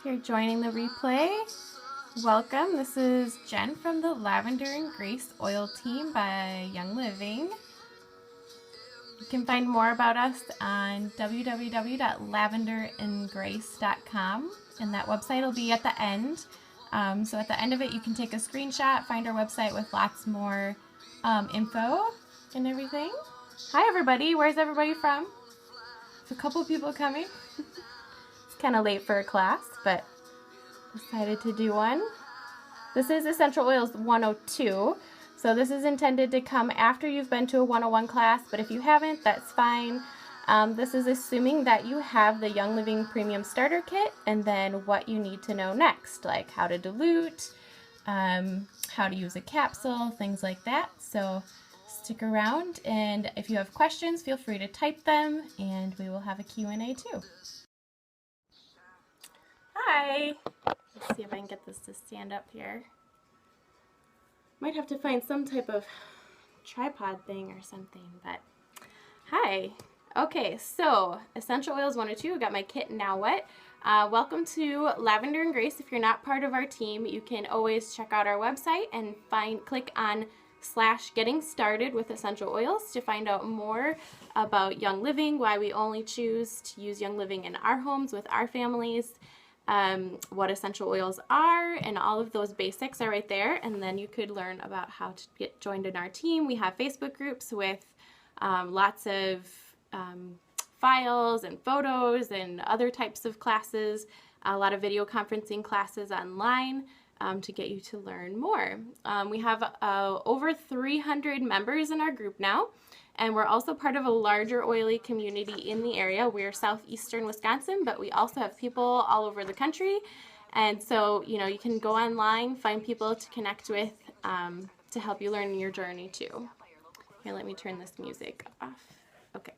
If you're joining the replay, welcome. This is Jen from the Lavender and Grace Oil Team by Young Living. You can find more about us on www.lavenderandgrace.com, and that website will be at the end. So at the end of it, you can take a screenshot, find our website with lots more info and everything. Hi everybody, where's everybody from? There's a couple people coming. It's kind of late for a class, but decided to do one. This is Essential Oils 102. So this is intended to come after you've been to a 101 class, but if you haven't, that's fine. This is assuming that you have the Young Living Premium Starter Kit and then what you need to know next, like how to dilute, how to use a capsule, things like that. So stick around, and if you have questions, feel free to type them, and we will have a Q&A too. Hi! Let's see if I can get this to stand up here. Might have to find some type of tripod thing or something, but hi. Okay, so Essential Oils 102, I got my kit, now what? Welcome to Lavender and Grace. If you're not part of our team, you can always check out our website and click on /getting started with essential oils to find out more about Young Living, why we only choose to use Young Living in our homes with our families, what essential oils are, and all of those basics are right there. And then you could learn about how to get joined in our team. We have Facebook groups with lots of files and photos and other types of classes, a lot of video conferencing classes online to get you to learn more. We have over 300 members in our group now. And we're also part of a larger oily community in the area. We're southeastern Wisconsin, but we also have people all over the country. And so, you know, you can go online, find people to connect with to help you learn your journey too. Here, let me turn this music off. Okay.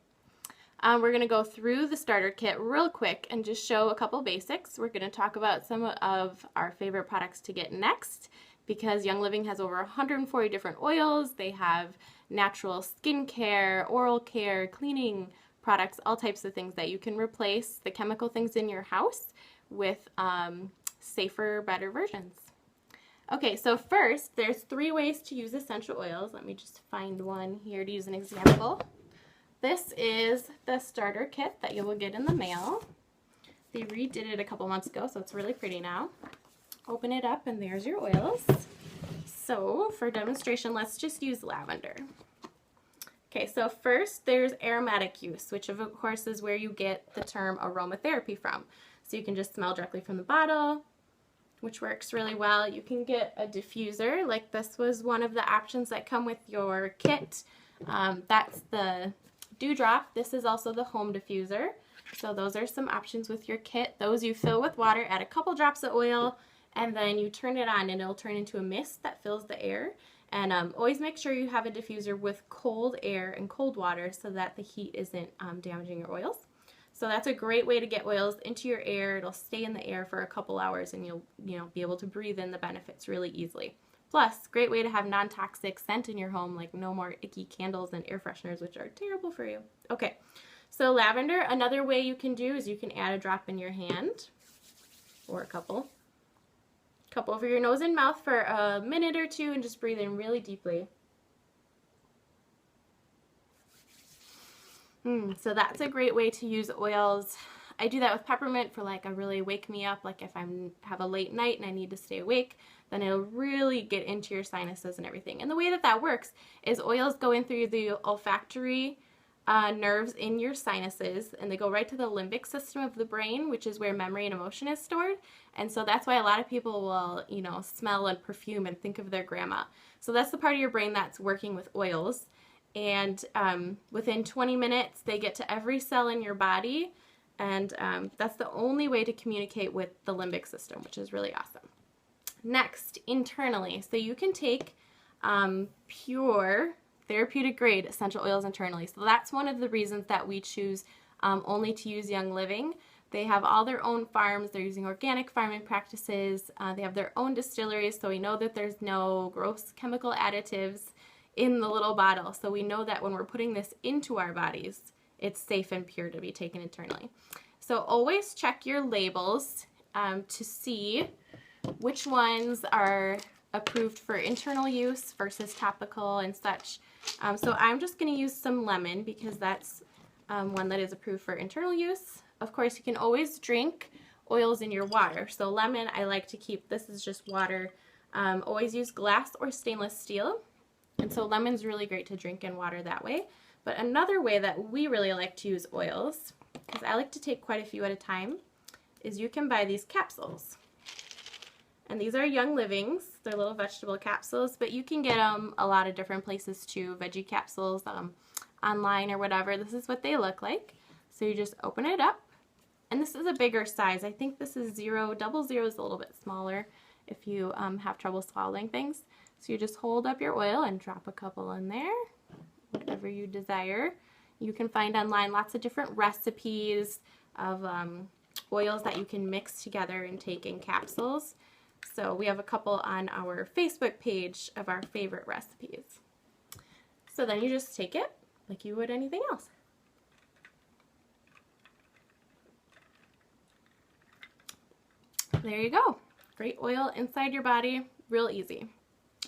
We're going to go through the starter kit real quick and just show a couple basics. We're going to talk about some of our favorite products to get next, because Young Living has over 140 different oils. They have natural skincare, oral care, cleaning products, all types of things that you can replace the chemical things in your house with safer, better versions. Okay, so first, there's 3 ways to use essential oils. Let me just find one here to use an example. This is the starter kit that you will get in the mail. They redid it a couple months ago, so it's really pretty now. Open it up, and there's your oils. So for demonstration, let's just use lavender. Okay, so first there's aromatic use, which of course is where you get the term aromatherapy from. So you can just smell directly from the bottle, which works really well. You can get a diffuser, like this was one of the options that come with your kit. That's the dewdrop. This is also the home diffuser. So those are some options with your kit. Those you fill with water, add a couple drops of oil, and then you turn it on and it'll turn into a mist that fills the air. And always make sure you have a diffuser with cold air and cold water so that the heat isn't damaging your oils. So that's a great way to get oils into your air. It'll stay in the air for a couple hours, and you'll be able to breathe in the benefits really easily. Plus, great way to have non-toxic scent in your home, like no more icky candles and air fresheners, which are terrible for you. Okay, so lavender, another way you can do is you can add a drop in your hand, or a couple over your nose and mouth for a minute or two, and just breathe in really deeply. So that's a great way to use oils. I do that with peppermint for like a really wake me up, like if I have a late night and I need to stay awake, then it'll really get into your sinuses and everything. And the way that that works is oils go in through the olfactory nerves in your sinuses, and they go right to the limbic system of the brain, which is where memory and emotion is stored. And so that's why a lot of people will, smell and perfume and think of their grandma. So that's the part of your brain that's working with oils. And within 20 minutes, they get to every cell in your body. And that's the only way to communicate with the limbic system, which is really awesome. Next, internally. So you can take pure therapeutic grade essential oils internally. So that's one of the reasons that we choose only to use Young Living. They have all their own farms. They're using organic farming practices. They have their own distilleries, so we know that there's no gross chemical additives in the little bottle. So we know that when we're putting this into our bodies, it's safe and pure to be taken internally. So always check your labels to see which ones are approved for internal use versus topical and such. So I'm just going to use some lemon because that's one that is approved for internal use. Of course, you can always drink oils in your water. So lemon, I like to keep, this is just water. Always use glass or stainless steel. And so lemon's really great to drink in water that way. But another way that we really like to use oils, because I like to take quite a few at a time, is you can buy these capsules. And these are Young Livings. They're little vegetable capsules, but you can get them a lot of different places too, veggie capsules, online or whatever. This is what they look like. So you just open it up. And this is a bigger size. I think this is 0. Double 0 is a little bit smaller if you have trouble swallowing things. So you just hold up your oil and drop a couple in there, whatever you desire. You can find online lots of different recipes of oils that you can mix together and take in capsules. So we have a couple on our Facebook page of our favorite recipes. So then you just take it like you would anything else. There you go. Great oil inside your body, real easy.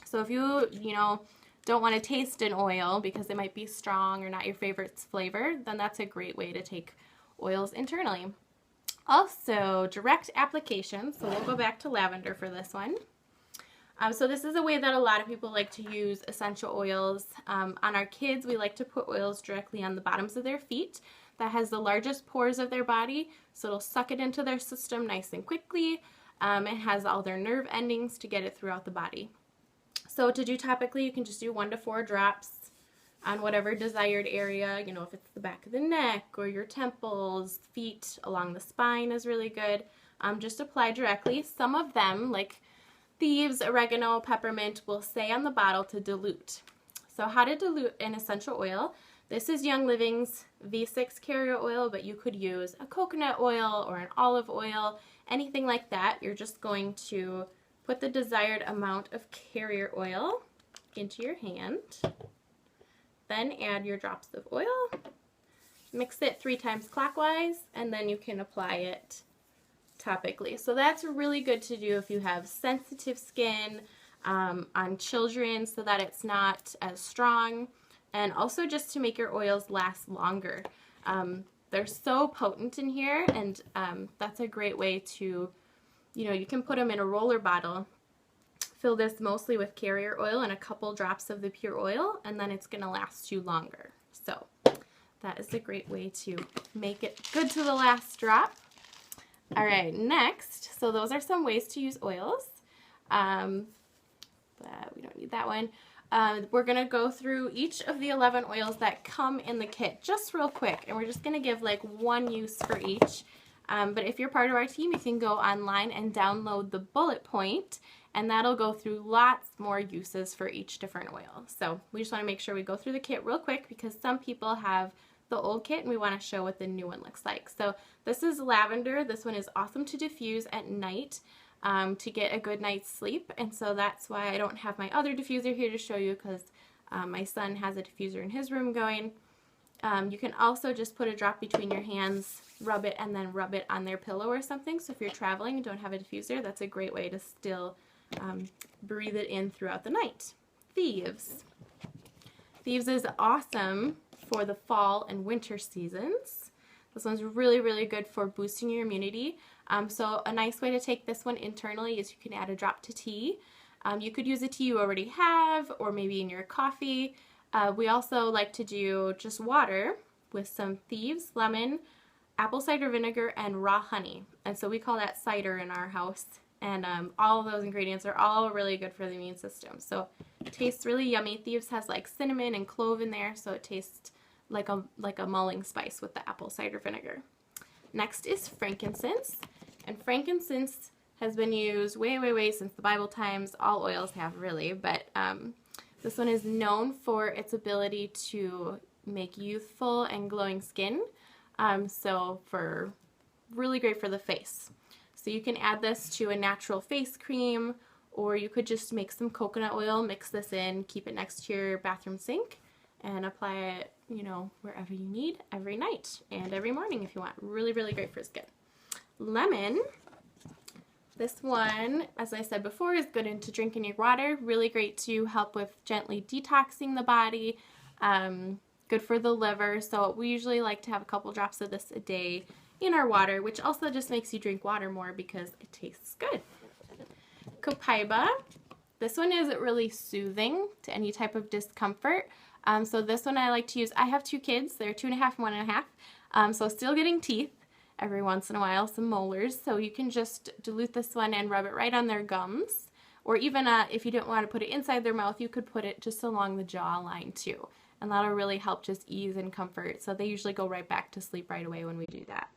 So if you don't want to taste an oil because it might be strong or not your favorite flavor, then that's a great way to take oils internally. Also, direct application. So we'll go back to lavender for this one. So this is a way that a lot of people like to use essential oils. On our kids, we like to put oils directly on the bottoms of their feet. That has the largest pores of their body, so it'll suck it into their system nice and quickly. It has all their nerve endings to get it throughout the body. So to do topically, you can just do 1 to 4 drops on whatever desired area. You know, if it's the back of the neck or your temples, feet, along the spine is really good. Just apply directly. Some of them, like Thieves, oregano, peppermint, will say on the bottle to dilute. So how to dilute an essential oil. This is Young Living's V6 carrier oil, but you could use a coconut oil or an olive oil, anything like that. You're just going to put the desired amount of carrier oil into your hand. Then add your drops of oil. Mix it 3 times clockwise, and then you can apply it topically. So that's really good to do if you have sensitive skin, on children, so that it's not as strong, and also just to make your oils last longer. They're so potent in here, and that's a great way to, you can put them in a roller bottle, fill this mostly with carrier oil and a couple drops of the pure oil, and then it's going to last you longer. So that is a great way to make it good to the last drop. All right, next, so those are some ways to use oils, but we don't need that one. We're going to go through each of the 11 oils that come in the kit just real quick, and we're just going to give like one use for each. But if you're part of our team, you can go online and download the bullet point, and that'll go through lots more uses for each different oil. So we just want to make sure we go through the kit real quick because some people have the old kit and we want to show what the new one looks like. So this is lavender. This one is awesome to diffuse at night to get a good night's sleep, and so that's why I don't have my other diffuser here to show you, because my son has a diffuser in his room going. You can also just put a drop between your hands, rub it, and then rub it on their pillow or something. So if you're traveling and don't have a diffuser, that's a great way to still breathe it in throughout the night. Thieves. Thieves is awesome for the fall and winter seasons. This one's really, really good for boosting your immunity. So a nice way to take this one internally is you can add a drop to tea. You could use a tea you already have, or maybe in your coffee. We also like to do just water with some Thieves, lemon, apple cider vinegar, and raw honey. And so we call that cider in our house. And all of those ingredients are all really good for the immune system. So it tastes really yummy. Thieves has like cinnamon and clove in there, so it tastes like a mulling spice with the apple cider vinegar. Next is frankincense. And frankincense has been used way since the Bible times. All oils have, really, but this one is known for its ability to make youthful and glowing skin. So really great for the face. So you can add this to a natural face cream, or you could just make some coconut oil, mix this in, keep it next to your bathroom sink, and apply it, wherever you need every night and every morning if you want. Really, really great for skin. Lemon. This one, as I said before, is good into drinking your water. Really great to help with gently detoxing the body. Good for the liver. So we usually like to have a couple drops of this a day in our water, which also just makes you drink water more because it tastes good. Copaiba. This one is really soothing to any type of discomfort. So this one I like to use. I have 2 kids. They're 2.5 and 1.5. So still getting teeth every once in a while, some molars. So you can just dilute this one and rub it right on their gums. Or even if you don't want to put it inside their mouth, you could put it just along the jawline too. And that'll really help just ease and comfort. So they usually go right back to sleep right away when we do that.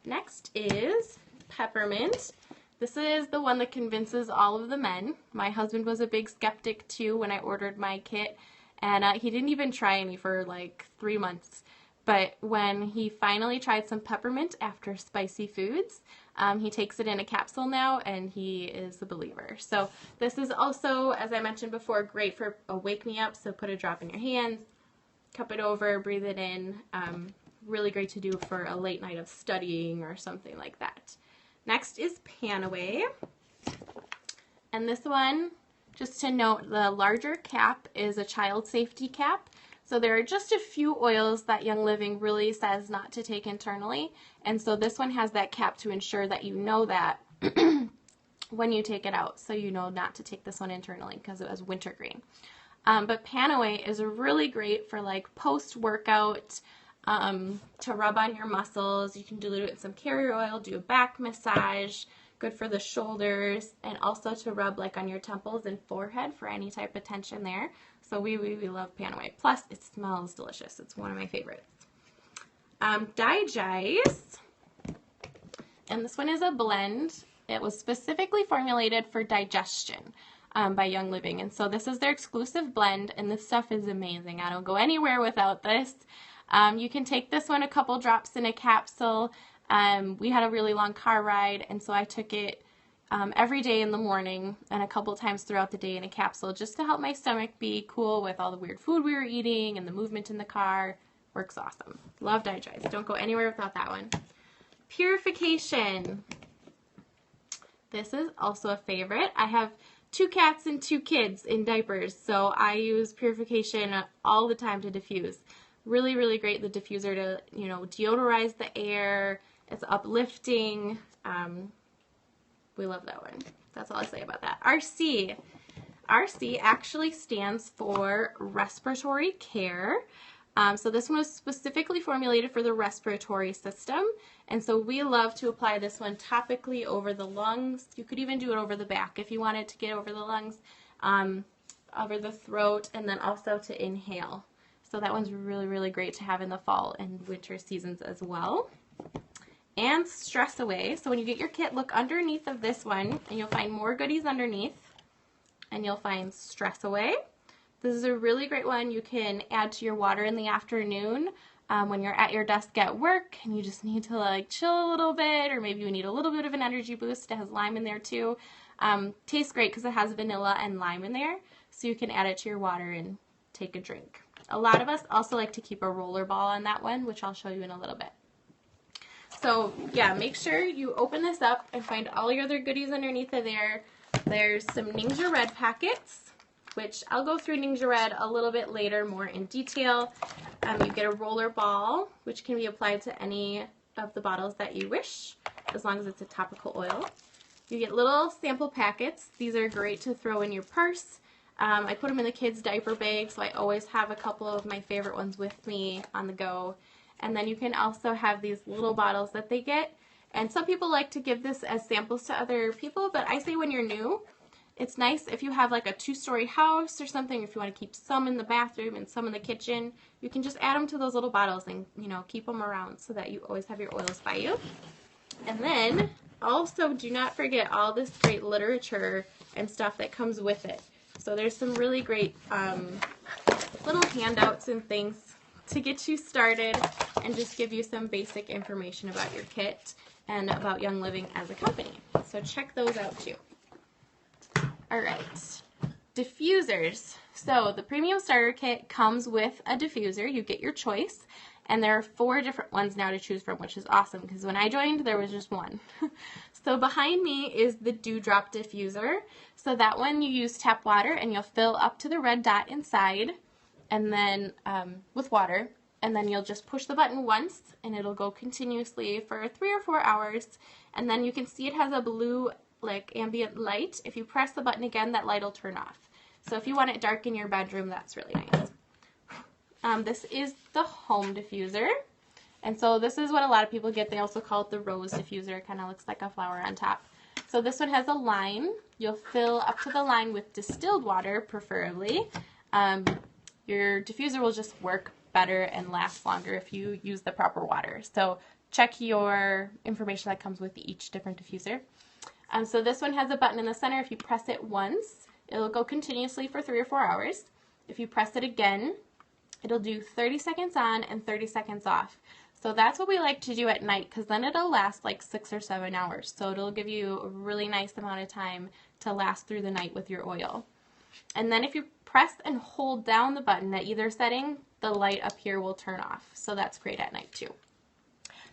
Next is peppermint. This is the one that convinces all of the men. My husband was a big skeptic too when I ordered my kit. And he didn't even try any for like 3 months. But when he finally tried some peppermint after spicy foods, he takes it in a capsule now and he is a believer. So this is also, as I mentioned before, great for a wake me up. So put a drop in your hands, cup it over, breathe it in. Really great to do for a late night of studying or something like that. Next is Panaway. And this one, just to note, the larger cap is a child safety cap. So there are just a few oils that Young Living really says not to take internally. And so this one has that cap to ensure that you know that when you take it out. So you know not to take this one internally because it was wintergreen. But Panaway is really great for like post-workout to rub on your muscles. You can dilute it in some carrier oil, do a back massage. Good for the shoulders, and also to rub like on your temples and forehead for any type of tension there. So we love Panaway. Plus, it smells delicious. It's one of my favorites. Digest, and this one is a blend. It was specifically formulated for digestion by Young Living, and so this is their exclusive blend, and this stuff is amazing. I don't go anywhere without this. You can take this one a couple drops in a capsule. We had a really long car ride, and so I took it every day in the morning and a couple times throughout the day in a capsule just to help my stomach be cool with all the weird food we were eating and the movement in the car. Works awesome. Love Digest. Don't go anywhere without that one. Purification. This is also a favorite. I have 2 cats and 2 kids in diapers, so I use Purification all the time to diffuse. Really, really great, the diffuser to, you know, deodorize the air. It's uplifting. We love that one. That's all I say about that. RC. RC actually stands for respiratory care. So this one was specifically formulated for the respiratory system. And so we love to apply this one topically over the lungs. You could even do it over the back if you wanted to get over the lungs, over the throat, and then also to inhale. So that one's really, really great to have in the fall and winter seasons as well. And Stress Away. So when you get your kit, look underneath of this one, and you'll find more goodies underneath. And you'll find Stress Away. This is a really great one you can add to your water in the afternoon when you're at your desk at work and you just need to like chill a little bit, or maybe you need a little bit of an energy boost. It has lime in there too. Tastes great because it has vanilla and lime in there, so you can add it to your water and take a drink. A lot of us also like to keep a roller ball on that one, which I'll show you in a little bit. So yeah, make sure you open this up and find all your other goodies underneath of there. There's some Ningxia Red packets, which I'll go through Ningxia Red a little bit later, more in detail. You get a roller ball, which can be applied to any of the bottles that you wish, as long as it's a topical oil. You get little sample packets. These are great to throw in your purse. I put them in the kids' diaper bag, so I always have a couple of my favorite ones with me on the go. And then you can also have these little bottles that they get. And some people like to give this as samples to other people, but I say when you're new, it's nice if you have like a 2-story house or something, if you want to keep some in the bathroom and some in the kitchen, you can just add them to those little bottles and, you know, keep them around so that you always have your oils by you. And then also do not forget all this great literature and stuff that comes with it. So there's some really great little handouts and things to get you started and just give you some basic information about your kit and about Young Living as a company. So check those out too. Alright, diffusers. So the Premium Starter Kit comes with a diffuser. You get your choice. And there are 4 different ones now to choose from, which is awesome because when I joined, there was just one. So behind me is the Dewdrop diffuser. So that one you use tap water and you'll fill up to the red dot inside and then with water. And then you'll just push the button once and it'll go continuously for 3 or 4 hours. And then you can see it has a blue like ambient light. If you press the button again, that light will turn off. So if you want it dark in your bedroom, that's really nice. This is the home diffuser. And so this is what a lot of people get. They also call it the rose diffuser. It kind of looks like a flower on top. So this one has a line. You'll fill up to the line with distilled water, preferably. Your diffuser will just work better and last longer if you use the proper water. So check your information that comes with each different diffuser. So this one has a button in the center. If you press it once, it'll go continuously for 3 or 4 hours. If you press it again, it'll do 30 seconds on and 30 seconds off. So that's what we like to do at night because then it'll last like 6 or 7 hours. So it'll give you a really nice amount of time to last through the night with your oil. And then if you press and hold down the button at either setting, the light up here will turn off. So that's great at night too.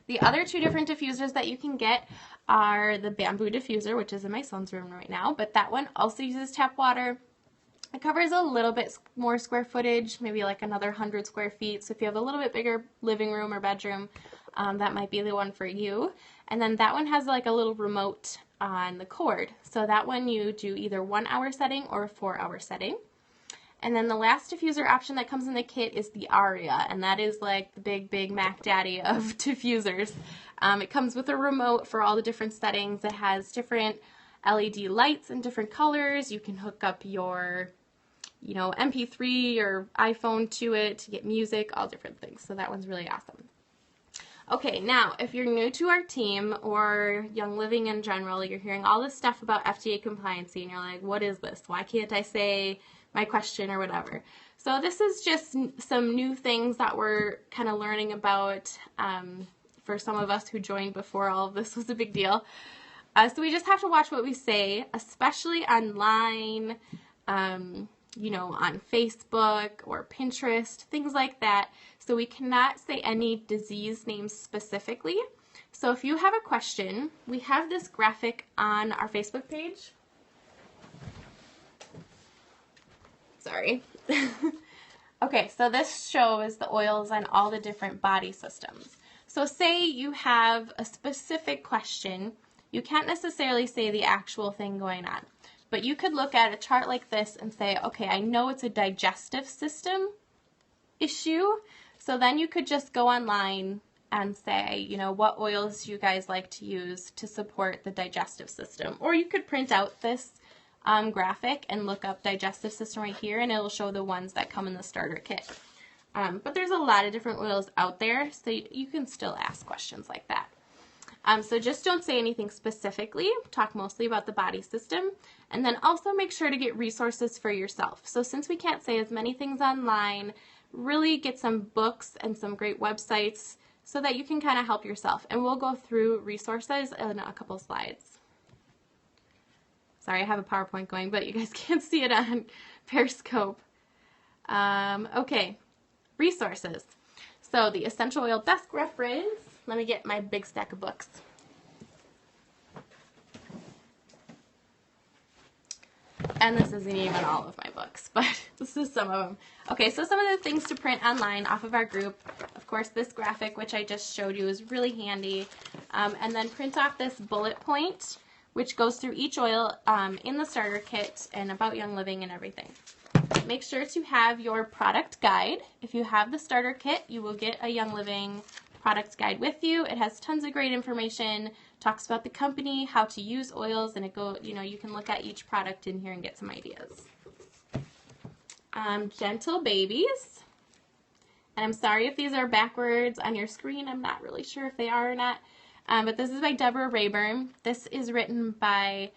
The other 2 different diffusers that you can get are the bamboo diffuser, which is in my son's room right now, but that one also uses tap water. It covers a little bit more square footage, maybe like another 100 square feet. So if you have a little bit bigger living room or bedroom, that might be the one for you. And then that one has like a little remote on the cord. So that one you do either 1 hour setting or a 4 hour setting. And then the last diffuser option that comes in the kit is the Aria, and that is like the big Mac Daddy of diffusers. It comes with a remote for all the different settings. It has different LED lights in different colors. You can hook up your MP3 or iPhone to it to get music, all different things. So that one's really awesome. Okay, now if you're new to our team or Young Living in general, you're hearing all this stuff about FDA compliancy and you're like, what is this? Why can't I say my question or whatever? So this is just some new things that we're kind of learning about for some of us who joined before all of this was a big deal. So we just have to watch what we say, especially online, on Facebook or Pinterest, things like that. So we cannot say any disease names specifically. So if you have a question, we have this graphic on our Facebook page. Sorry. Okay, so this shows the oils on all the different body systems. So say you have a specific question. You can't necessarily say the actual thing going on. But you could look at a chart like this and say, okay, I know it's a digestive system issue. So then you could just go online and say, what oils you guys like to use to support the digestive system. Or you could print out this graphic and look up digestive system right here, and it'll show the ones that come in the starter kit. But there's a lot of different oils out there, so you can still ask questions like that. So just don't say anything specifically, talk mostly about the body system, and then also make sure to get resources for yourself. So since we can't say as many things online, really get some books and some great websites so that you can kind of help yourself. And we'll go through resources in a couple slides. Sorry, I have a PowerPoint going, but you guys can't see it on Periscope. Okay, resources. So the Essential Oil Desk Reference. Let me get my big stack of books. And this isn't even all of my books, but this is some of them. Okay, so some of the things to print online off of our group. Of course, this graphic, which I just showed you, is really handy. And then print off this bullet point, which goes through each oil in the starter kit and about Young Living and everything. Make sure to have your product guide. If you have the starter kit, you will get a Young Living product guide with you. It has tons of great information, talks about the company, how to use oils, and you can look at each product in here and get some ideas. Gentle Babies. And I'm sorry if these are backwards on your screen. I'm not really sure if they are or not. But this is by Deborah Rayburn. This is written by,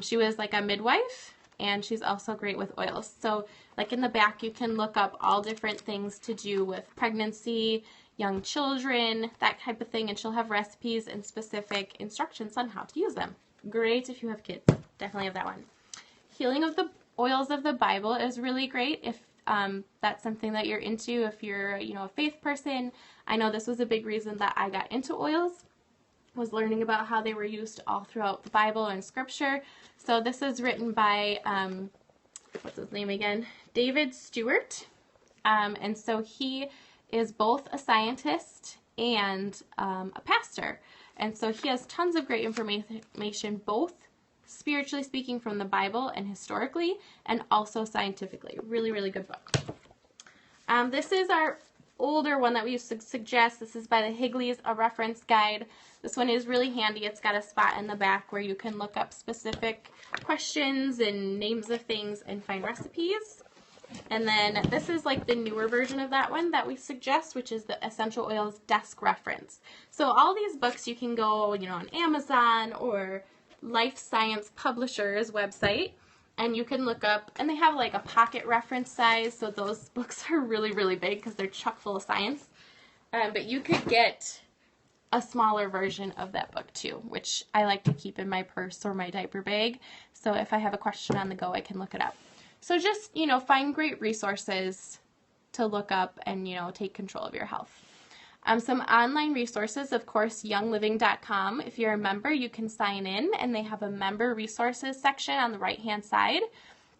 she was like a midwife, and she's also great with oils. So like in the back, you can look up all different things to do with pregnancy, young children, that type of thing, and she'll have recipes and specific instructions on how to use them. Great if you have kids. Definitely have that one. Healing of the Oils of the Bible is really great if that's something that you're into, if you're, you know, a faith person. I know this was a big reason that I got into oils, was learning about how they were used all throughout the Bible and Scripture. So this is written by, what's his name again? David Stewart. And so he is both a scientist and a pastor. And so he has tons of great information, both spiritually speaking from the Bible and historically, and also scientifically. Really, really good book. This is our older one that we used to suggest. This is by the Higleys, a reference guide. This one is really handy. It's got a spot in the back where you can look up specific questions and names of things and find recipes. And then this is like the newer version of that one that we suggest, which is the Essential Oils Desk Reference. So all these books you can go, you know, on Amazon or Life Science Publishers website, and you can look up, and they have like a pocket reference size, so those books are really, really big because they're chock full of science. But you could get a smaller version of that book too, which I like to keep in my purse or my diaper bag. So if I have a question on the go, I can look it up. So just, you know, find great resources to look up and, you know, take control of your health. Some online resources, of course, youngliving.com. If you're a member, you can sign in, and they have a member resources section on the right-hand side.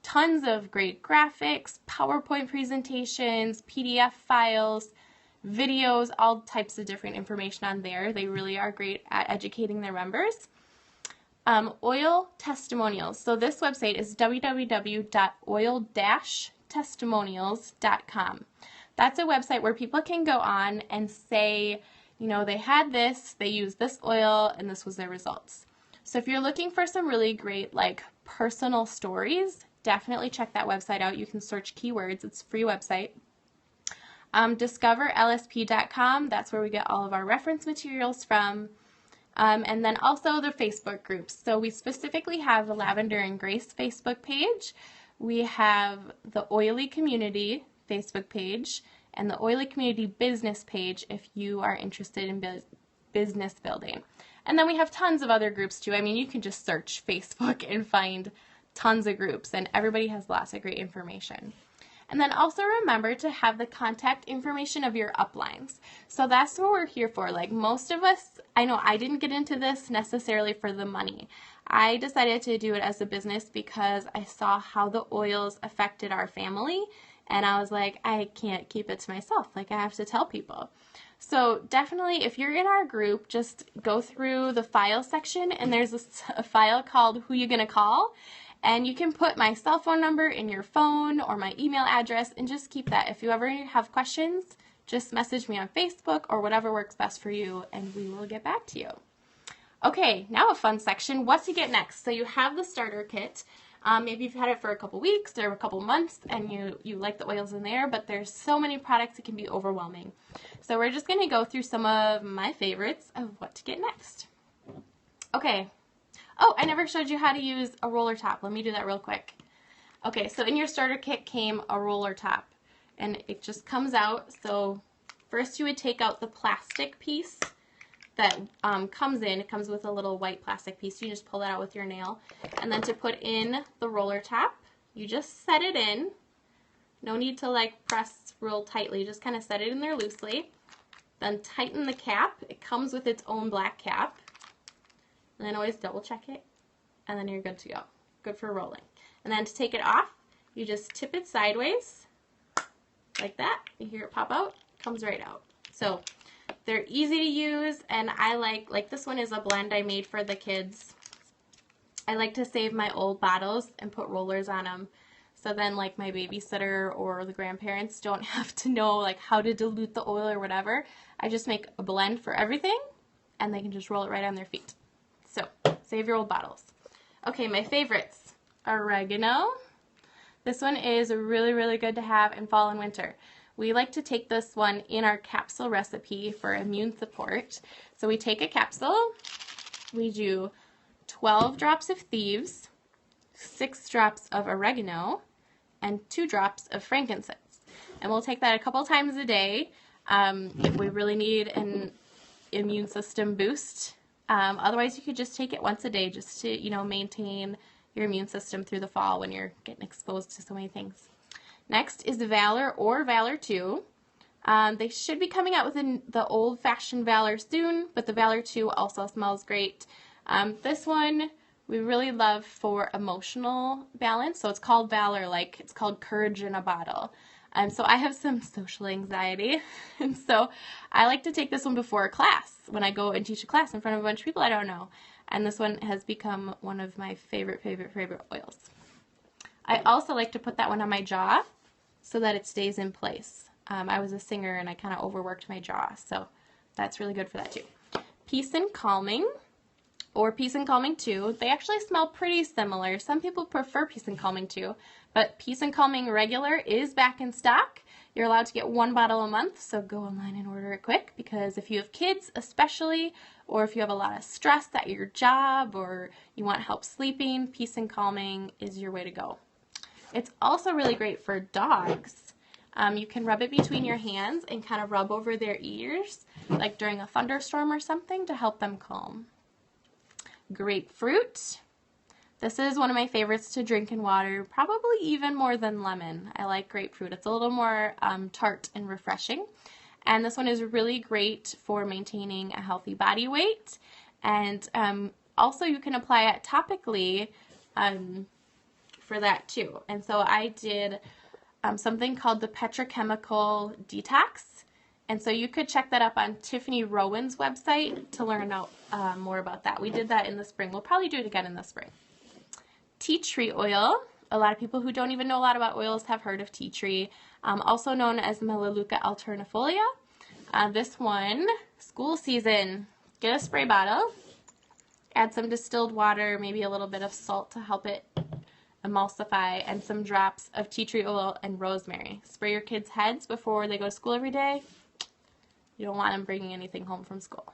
Tons of great graphics, PowerPoint presentations, PDF files, videos, all types of different information on there. They really are great at educating their members. Oil testimonials. So this website is www.oil-testimonials.com. That's a website where people can go on and say, you know, they had this, they used this oil, and this was their results. So if you're looking for some really great, like, personal stories, definitely check that website out. You can search keywords. It's a free website. DiscoverLSP.com. That's where we get all of our reference materials from. And then also the Facebook groups. So we specifically have the Lavender and Grace Facebook page. We have the Oily Community Facebook page and the Oily Community business page if you are interested in business building. And then we have tons of other groups too. I mean, you can just search Facebook and find tons of groups, and everybody has lots of great information. And then also remember to have the contact information of your uplines. So that's what we're here for. Like most of us, I know I didn't get into this necessarily for the money. I decided to do it as a business because I saw how the oils affected our family, and I was like, I can't keep it to myself. Like, I have to tell people. So definitely, if you're in our group, just go through the file section, and there's a file called Who You Gonna Call, and you can put my cell phone number in your phone or my email address, and just keep that. If you ever have questions, just message me on Facebook or whatever works best for you, and we will get back to you. Okay, now a fun section, what to get next. So you have the starter kit. Maybe you've had it for a couple weeks or a couple months and you like the oils in there, but there's so many products it can be overwhelming. So we're just going to go through some of my favorites of what to get next. Okay. Oh, I never showed you how to use a roller top. Let me do that real quick. Okay, so in your starter kit came a roller top, and it just comes out. So first you would take out the plastic piece that comes in. It comes with a little white plastic piece. You just pull that out with your nail. And then to put in the roller top, you just set it in. No need to like press real tightly. Just kind of set it in there loosely. Then tighten the cap. It comes with its own black cap. And then always double check it. And then you're good to go. Good for rolling. And then to take it off, you just tip it sideways like that. You hear it pop out. It comes right out. So they're easy to use, and I like this one is a blend I made for the kids. I like to save my old bottles and put rollers on them. So then like my babysitter or the grandparents don't have to know like how to dilute the oil or whatever. I just make a blend for everything, and they can just roll it right on their feet. So save your old bottles. Okay, my favorites. Oregano. This one is really, really good to have in fall and winter. We like to take this one in our capsule recipe for immune support. So we take a capsule, we do 12 drops of Thieves, 6 drops of oregano, and 2 drops of frankincense. And we'll take that a couple times a day if we really need an immune system boost. Otherwise, you could just take it once a day just to, you know, maintain your immune system through the fall when you're getting exposed to so many things. Next is Valor or Valor 2. They should be coming out with the old-fashioned Valor soon, but the Valor 2 also smells great. This one we really love for emotional balance, so it's called Valor, like it's called Courage in a Bottle. So I have some social anxiety, and so I like to take this one before a class, when I go and teach a class in front of a bunch of people I don't know. And this one has become one of my favorite oils. I also like to put that one on my jaw so that it stays in place. I was a singer and I kind of overworked my jaw, so that's really good for that too. Peace and Calming, or Peace and Calming 2. They actually smell pretty similar. Some people prefer Peace and Calming 2, but Peace and Calming regular is back in stock. You're allowed to get 1 bottle a month, so go online and order it quick, because if you have kids especially, or if you have a lot of stress at your job, or you want help sleeping, Peace and Calming is your way to go. It's also really great for dogs. You can rub it between your hands and kind of rub over their ears, like during a thunderstorm or something, to help them calm. Grapefruit. This is one of my favorites to drink in water, probably even more than lemon. I like grapefruit. It's a little more tart and refreshing. And this one is really great for maintaining a healthy body weight. And also you can apply it topically for that too. And so I did something called the Petrochemical Detox. And so you could check that up on Tiffany Rowan's website to learn out more about that. We did that in the spring. We'll probably do it again in the spring. Tea tree oil. A lot of people who don't even know a lot about oils have heard of tea tree, also known as Melaleuca alternifolia. This one, school season, get a spray bottle, add some distilled water, maybe a little bit of salt to help it emulsify, and some drops of tea tree oil and rosemary. Spray your kids' heads before they go to school every day. You don't want them bringing anything home from school.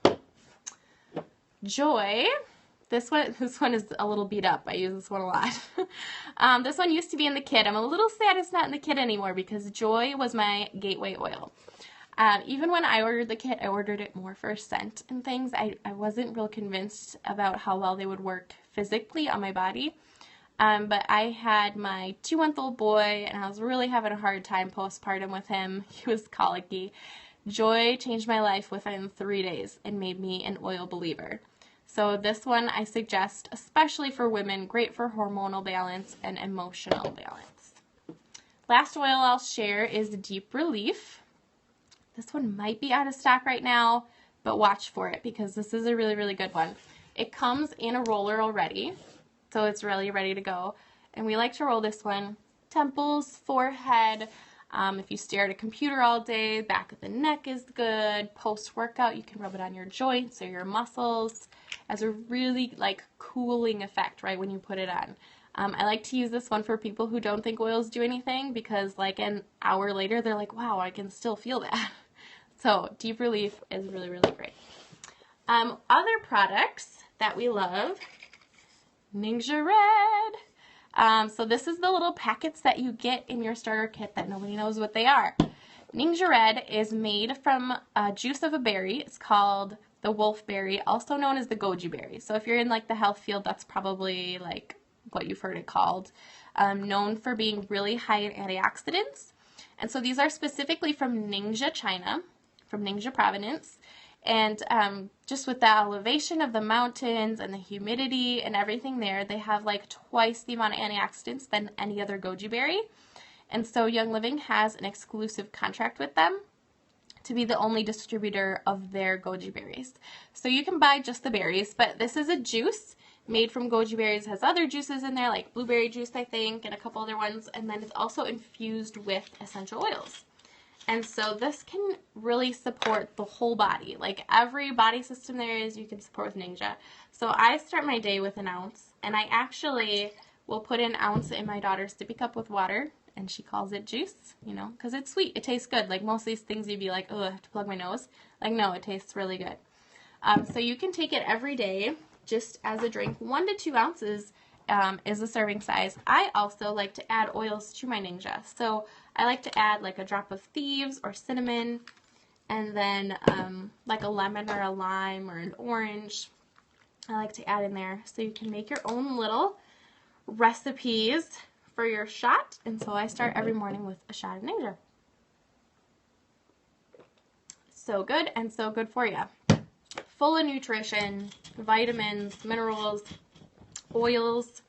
Joy. This one is a little beat up. I use this one a lot. This one used to be in the kit. I'm a little sad it's not in the kit anymore because Joy was my gateway oil. Even when I ordered the kit, I ordered it more for scent and things. I wasn't real convinced about how well they would work physically on my body. But I had my 2-month-old boy, and I was really having a hard time postpartum with him. He was colicky. Joy changed my life within 3 days and made me an oil believer. So this one I suggest, especially for women, great for hormonal balance and emotional balance. Last oil I'll share is Deep Relief. This one might be out of stock right now, but watch for it because this is a really, really good one. It comes in a roller already, so it's really ready to go. And we like to roll this one, temples, forehead. If you stare at a computer all day, back of the neck is good. Post-workout, you can rub it on your joints or your muscles as a really cooling effect right when you put it on. I like to use this one for people who don't think oils do anything because an hour later they're like, wow, I can still feel that. So Deep Relief is really, really great. Other products that we love, Ningxia Red. So this is the little packets that you get in your starter kit that nobody knows what they are. Ningxia Red is made from juice of a berry. It's called the wolfberry, also known as the goji berry. So if you're in the health field, that's probably what you've heard it called. Known for being really high in antioxidants. And so these are specifically from Ningxia, China, from Ningxia province. And just with the elevation of the mountains and the humidity and everything there, they have twice the amount of antioxidants than any other goji berry. And so Young Living has an exclusive contract with them to be the only distributor of their goji berries. So you can buy just the berries, but this is a juice made from goji berries. It has other juices in there, like blueberry juice, I think, and a couple other ones. And then it's also infused with essential oils. And so this can really support the whole body. Every body system there is, you can support with Ningxia. So I start my day with an ounce, and I actually will put an ounce in my daughter's sippy cup with water, and she calls it juice, because it's sweet. It tastes good. Most of these things you'd be like, oh, I have to plug my nose. No, it tastes really good. So you can take it every day just as a drink. 1 to 2 ounces is the serving size. I also like to add oils to my Ningxia. So I like to add a drop of Thieves or cinnamon, and then a lemon or a lime or an orange. I like to add in there. So you can make your own little recipes for your shot, and so I start every morning with a shot of Nature. So good and so good for you. Full of nutrition, vitamins, minerals, oils,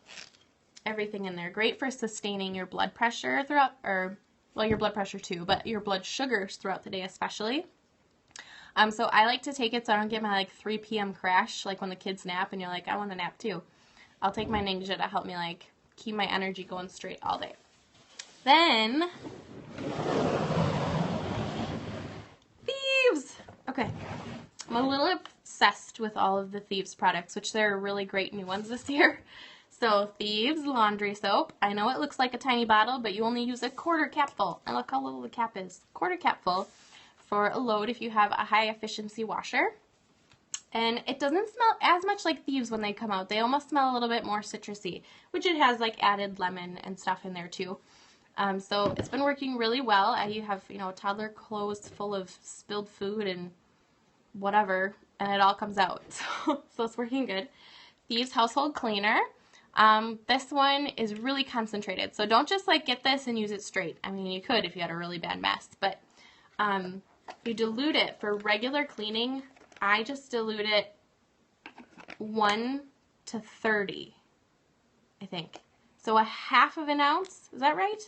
everything in there. Great for sustaining your blood pressure throughout, or, well, your blood pressure too, but your blood sugars throughout the day especially. So I like to take it so I don't get my like 3 p.m. crash, like when the kids nap and you're like, I want to nap too. I'll take my Ninja to help me like keep my energy going straight all day. Then, Thieves! Okay, I'm a little obsessed with all of the Thieves products, which there are really great new ones this year. So Thieves laundry soap. I know it looks like a tiny bottle, but you only use a quarter capful. And look how little the cap is. Quarter capful for a load if you have a high efficiency washer. And it doesn't smell as much like Thieves when they come out. They almost smell a little bit more citrusy, which it has like added lemon and stuff in there too. So it's been working really well. You have, you know, toddler clothes full of spilled food and whatever, and it all comes out. So it's working good. Thieves household cleaner. This one is really concentrated. So don't just like get this and use it straight. I mean, you could if you had a really bad mess, but you dilute it for regular cleaning. I just dilute it 1 to 30, I think. So a half of an ounce, is that right?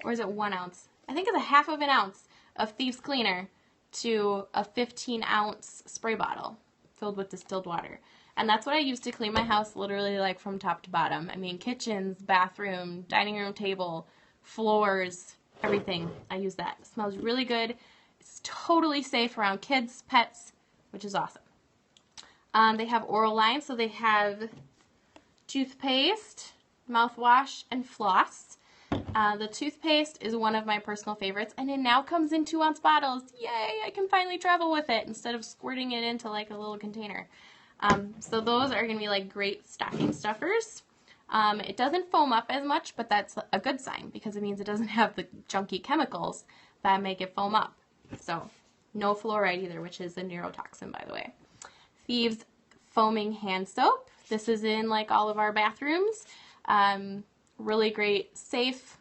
Or is it 1 ounce? I think it's a half of an ounce of Thieves cleaner to a 15-ounce spray bottle filled with distilled water. And that's what I use to clean my house literally like from top to bottom. I mean, kitchens, bathroom, dining room table, floors, everything. I use that. It smells really good. It's totally safe around kids, pets, which is awesome. They have oral lines, so they have toothpaste, mouthwash, and floss. The toothpaste is one of my personal favorites, and it now comes in 2-ounce bottles. Yay, I can finally travel with it instead of squirting it into like a little container. So those are going to be like great stocking stuffers. It doesn't foam up as much, but that's a good sign because it means it doesn't have the junky chemicals that make it foam up. So no fluoride either, which is a neurotoxin, by the way. Thieves foaming hand soap. This is in like all of our bathrooms. Really great, safe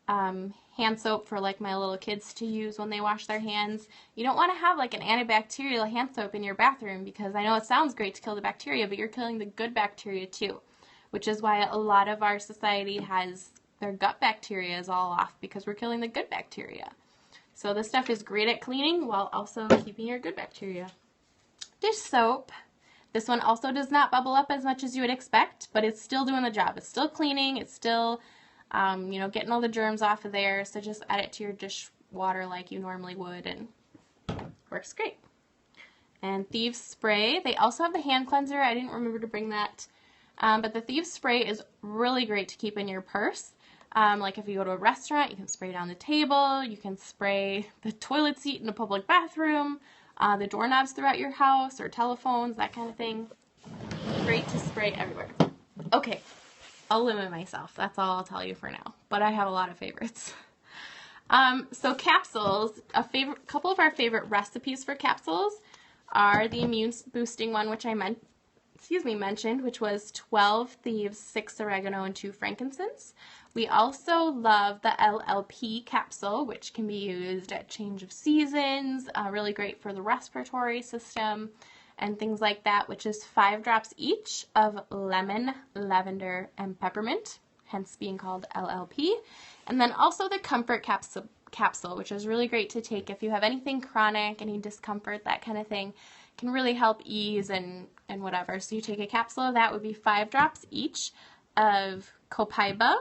hand soap for like my little kids to use when they wash their hands. You don't want to have like an antibacterial hand soap in your bathroom because I know it sounds great to kill the bacteria, but you're killing the good bacteria too, which is why a lot of our society has their gut bacteria is all off because we're killing the good bacteria. So this stuff is great at cleaning while also keeping your good bacteria. Dish soap. This one also does not bubble up as much as you would expect, but it's still doing the job. It's still cleaning. It's still, you know, getting all the germs off of there. So just add it to your dish water like you normally would, and works great. And Thieves spray. They also have the hand cleanser. I didn't remember to bring that. But the Thieves spray is really great to keep in your purse. Like if you go to a restaurant, you can spray it on the table. You can spray the toilet seat in a public bathroom. The doorknobs throughout your house or telephones, that kind of thing. Great to spray everywhere. Okay, I'll limit myself. That's all I'll tell you for now. But I have a lot of favorites. So Capsules, couple of our favorite recipes for Capsules are the immune boosting one, which I mentioned, which was 12 Thieves, 6 oregano, and 2 frankincense. We also love the LLP capsule, which can be used at change of seasons, really great for the respiratory system and things like that, which is 5 drops each of lemon, lavender, and peppermint, hence being called LLP. And then also the Comfort capsule, which is really great to take if you have anything chronic, any discomfort, that kind of thing. Can really help ease and whatever. So you take a capsule of that, would be 5 drops each of copaiba,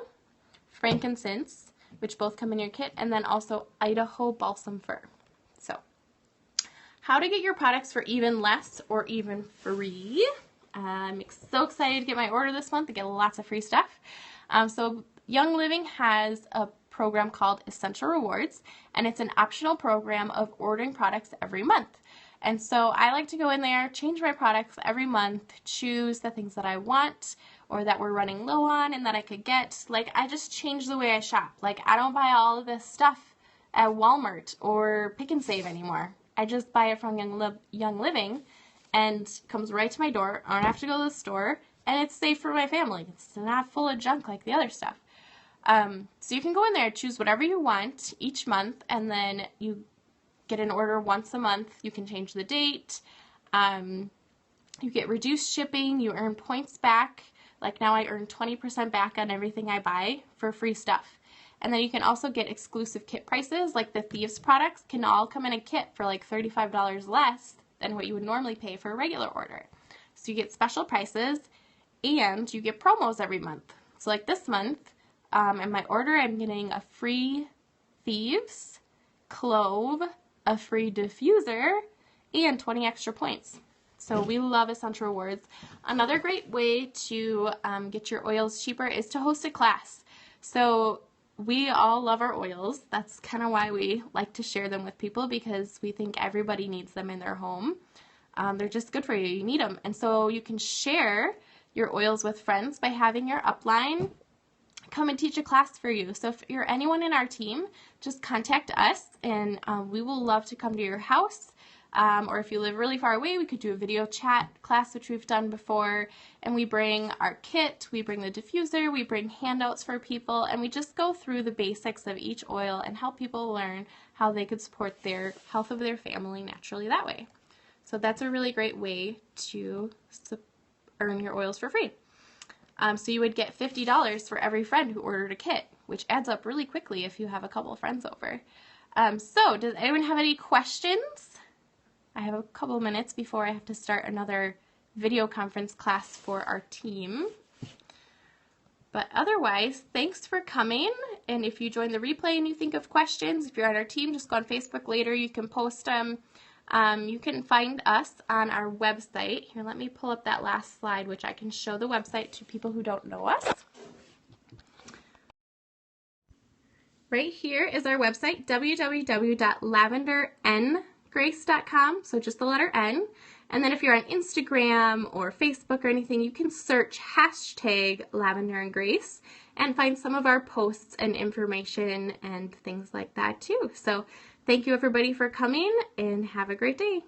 frankincense, which both come in your kit, and then also Idaho balsam fir. So, how to get your products for even less or even free. I'm so excited to get my order this month to get lots of free stuff. So Young Living has a program called Essential Rewards, and it's an optional program of ordering products every month. And so I like to go in there, change my products every month, choose the things that I want or that we're running low on and that I could get. Like, I just change the way I shop. Like, I don't buy all of this stuff at Walmart or Pick and Save anymore. I just buy it from Young Living, and it comes right to my door. I don't have to go to the store, and it's safe for my family. It's not full of junk like the other stuff. So you can go in there, choose whatever you want each month, and then you get an order once a month. You can change the date. You get reduced shipping. You earn points back. Like now I earn 20% back on everything I buy for free stuff. And then you can also get exclusive kit prices, like the Thieves products can all come in a kit for like $35 less than what you would normally pay for a regular order. So you get special prices and you get promos every month. So like this month, in my order, I'm getting a free Thieves, clove, a free diffuser, and 20 extra points. So we love Essential Rewards. Another great way to get your oils cheaper is to host a class. So we all love our oils. That's kind of why we like to share them with people, because we think everybody needs them in their home. They're just good for you. You need them. And so you can share your oils with friends by having your upline come and teach a class for you. So if you're anyone in our team, just contact us and we will love to come to your house. Or if you live really far away, we could do a video chat class, which we've done before. And we bring our kit, we bring the diffuser, we bring handouts for people, and we just go through the basics of each oil and help people learn how they could support their health of their family naturally that way. So that's a really great way to earn your oils for free. So you would get $50 for every friend who ordered a kit, which adds up really quickly if you have a couple of friends over. So does anyone have any questions? I have a couple minutes before I have to start another video conference class for our team. But otherwise, thanks for coming. And if you join the replay and you think of questions, if you're on our team, just go on Facebook later. You can post them. You can find us on our website. Here, let me pull up that last slide, which I can show the website to people who don't know us. Right here is our website, www.lavenderngrace.com, so just the letter N. And then if you're on Instagram or Facebook or anything, you can search #LavenderandGrace and find some of our posts and information and things like that too. So thank you everybody for coming and have a great day.